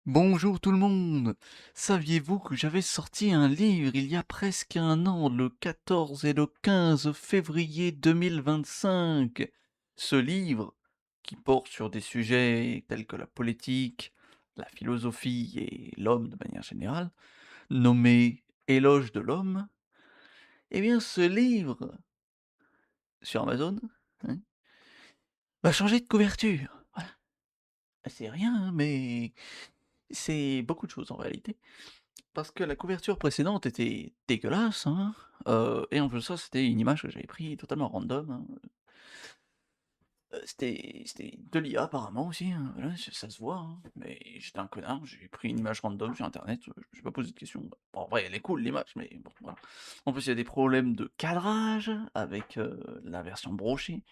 Bonjour tout le monde! Saviez-vous que j'avais sorti un livre il y a presque un an, le 14 et le 15 février 2025? Ce livre, qui porte sur des sujets tels que la politique, la philosophie et l'homme de manière générale, nommé Éloge de l'homme, eh bien ce livre, sur Amazon, hein, va changer de couverture. Voilà. C'est rien, hein, mais c'est beaucoup de choses en réalité. Parce que la couverture précédente était dégueulasse, hein, et en plus de ça, c'était une image que j'avais pris totalement random, hein, c'était de l'IA apparemment aussi, hein, voilà, ça se voit, hein, mais j'étais un connard, j'ai pris une image random sur internet, je me suis pas posé de questions. Bon, en vrai, elle est cool l'image, mais bon, voilà. En plus, il y a des problèmes de cadrage avec, la version brochée,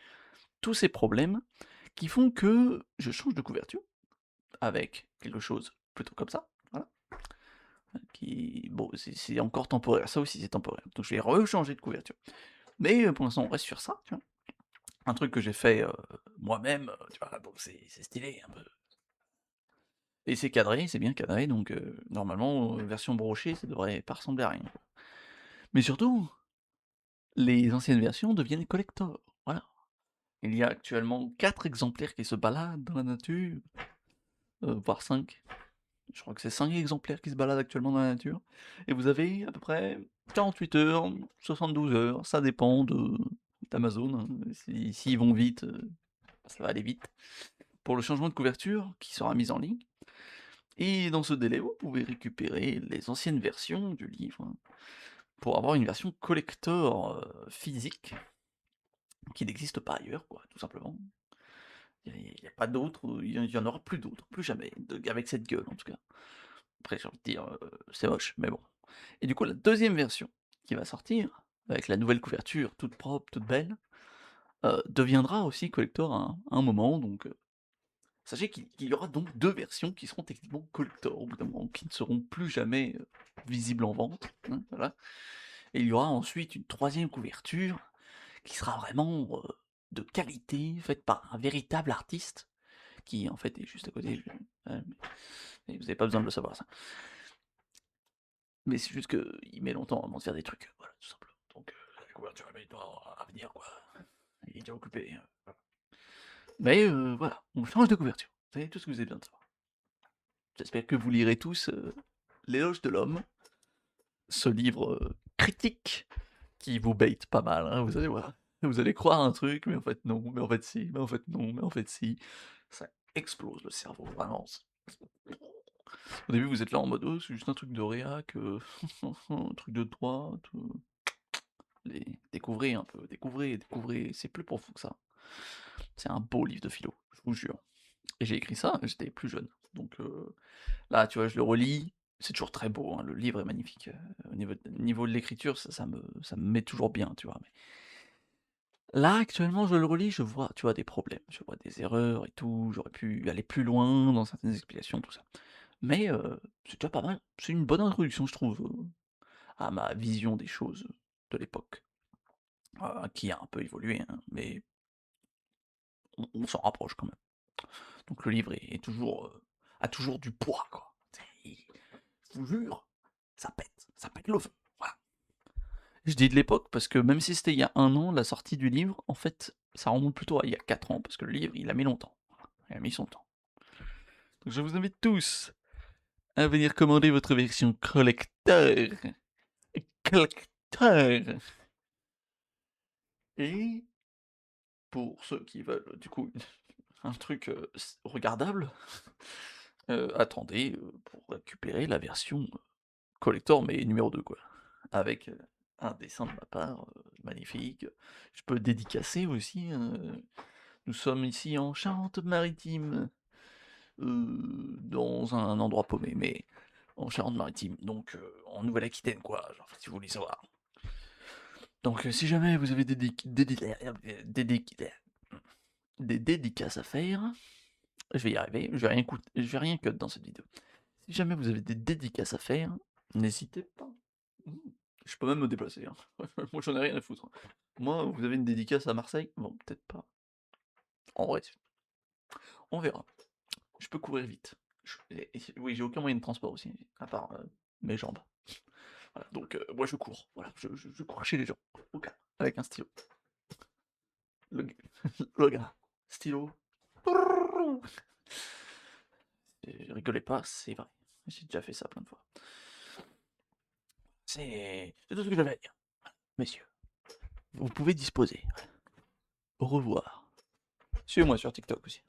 tous ces problèmes qui font que je change de couverture avec quelque chose plutôt comme ça, voilà. Qui bon, c'est encore temporaire, ça aussi c'est temporaire. Donc je vais rechanger de couverture. Mais pour l'instant on reste sur ça, tu vois? Un truc que j'ai fait, moi-même, tu vois? Donc c'est stylé un peu. Et c'est cadré, c'est bien cadré, donc normalement, version brochée, ça devrait pas ressembler à rien, quoi. Mais surtout, les anciennes versions deviennent collector, voilà. Il y a actuellement 4 exemplaires qui se baladent dans la nature, voire 5. Je crois que c'est 5 exemplaires qui se baladent actuellement dans la nature, et vous avez à peu près 48 heures, 72 heures, ça dépend d'Amazon, hein, s'ils vont vite, ça va aller vite, pour le changement de couverture qui sera mis en ligne, et dans ce délai, vous pouvez récupérer les anciennes versions du livre, hein, pour avoir une version collector, physique, qui n'existe pas ailleurs quoi, tout simplement. Il y a pas d'autres, il y en aura plus d'autres, plus jamais, avec cette gueule en tout cas. Après j'ai envie de dire, c'est moche, mais bon. Et du coup, la deuxième version qui va sortir, avec la nouvelle couverture toute propre, toute belle, deviendra aussi collector à un moment, donc sachez qu'il y aura donc 2 versions qui seront techniquement collector au bout d'un moment, qui ne seront plus jamais, visibles en vente, hein, voilà. Et il y aura ensuite une troisième couverture qui sera vraiment, de qualité, faite par un véritable artiste, qui en fait est juste à côté, mais vous avez pas besoin de le savoir ça. Mais c'est juste qu'il met longtemps avant de faire des trucs, voilà, tout simplement. Donc la couverture, elle met du temps à venir, quoi. Il est déjà occupé, voilà. Mais voilà, on change de couverture. Vous savez tout ce que vous avez besoin de savoir. J'espère que vous lirez tous, L'éloge de l'homme, ce livre, critique qui vous bait pas mal, hein, vous allez voir. Vous allez croire un truc, mais en fait non, mais en fait si, mais en fait non, mais en fait si. Ça explose le cerveau, vraiment. Au début, vous êtes là en mode: «Oh, c'est juste un truc de réac, un truc de droite, découvrez un peu, découvrez, c'est plus profond que ça. C'est un beau livre de philo, je vous jure. Et j'ai écrit ça, j'étais plus jeune. Donc là, tu vois, je le relis, c'est toujours très beau, hein, le livre est magnifique, au niveau de l'écriture, ça me met toujours bien, tu vois? Mais là, actuellement, je le relis, je vois, tu vois, des problèmes, je vois des erreurs et tout, j'aurais pu aller plus loin dans certaines explications, tout ça. Mais c'est déjà pas mal, c'est une bonne introduction, je trouve, à ma vision des choses de l'époque, qui a un peu évolué, hein, mais on s'en rapproche quand même. Donc le livre est toujours, a toujours du poids, quoi. C'est je vous jure, ça pète le feu, voilà. Je dis de l'époque parce que même si c'était il y a un an, la sortie du livre, en fait, ça remonte plutôt à il y a 4 ans, parce que le livre, il a mis longtemps. Voilà, il a mis son temps. Donc je vous invite tous à venir commander votre version collector. Collector. Et pour ceux qui veulent, du coup, un truc, regardable, attendez, pour récupérer la version collector, mais numéro 2 quoi. Avec, un dessin de ma part, magnifique. Je peux dédicacer aussi, hein, nous sommes ici en Charente-Maritime, dans un endroit paumé, mais en Charente-Maritime, donc en Nouvelle-Aquitaine quoi, genre si vous voulez savoir. Donc si jamais vous avez des dédicaces à faire, je vais y arriver, je vais rien cut dans cette vidéo. Si jamais vous avez des dédicaces à faire, n'hésitez pas. Mmh. Je peux même me déplacer, hein. Moi, j'en ai rien à foutre, hein. Moi, vous avez une dédicace à Marseille? Bon, peut-être pas. En vrai, on verra. Je peux courir vite. Oui, j'ai aucun moyen de transport aussi, à part, mes jambes. Voilà, donc moi je cours, voilà, je cours chez les gens, au calme, avec un stylo. Le g le gars, stylo. Rigolez pas, c'est vrai. J'ai déjà fait ça plein de fois. C'est tout ce que j'avais à dire, messieurs. Vous pouvez disposer. Au revoir. Suivez-moi sur TikTok aussi.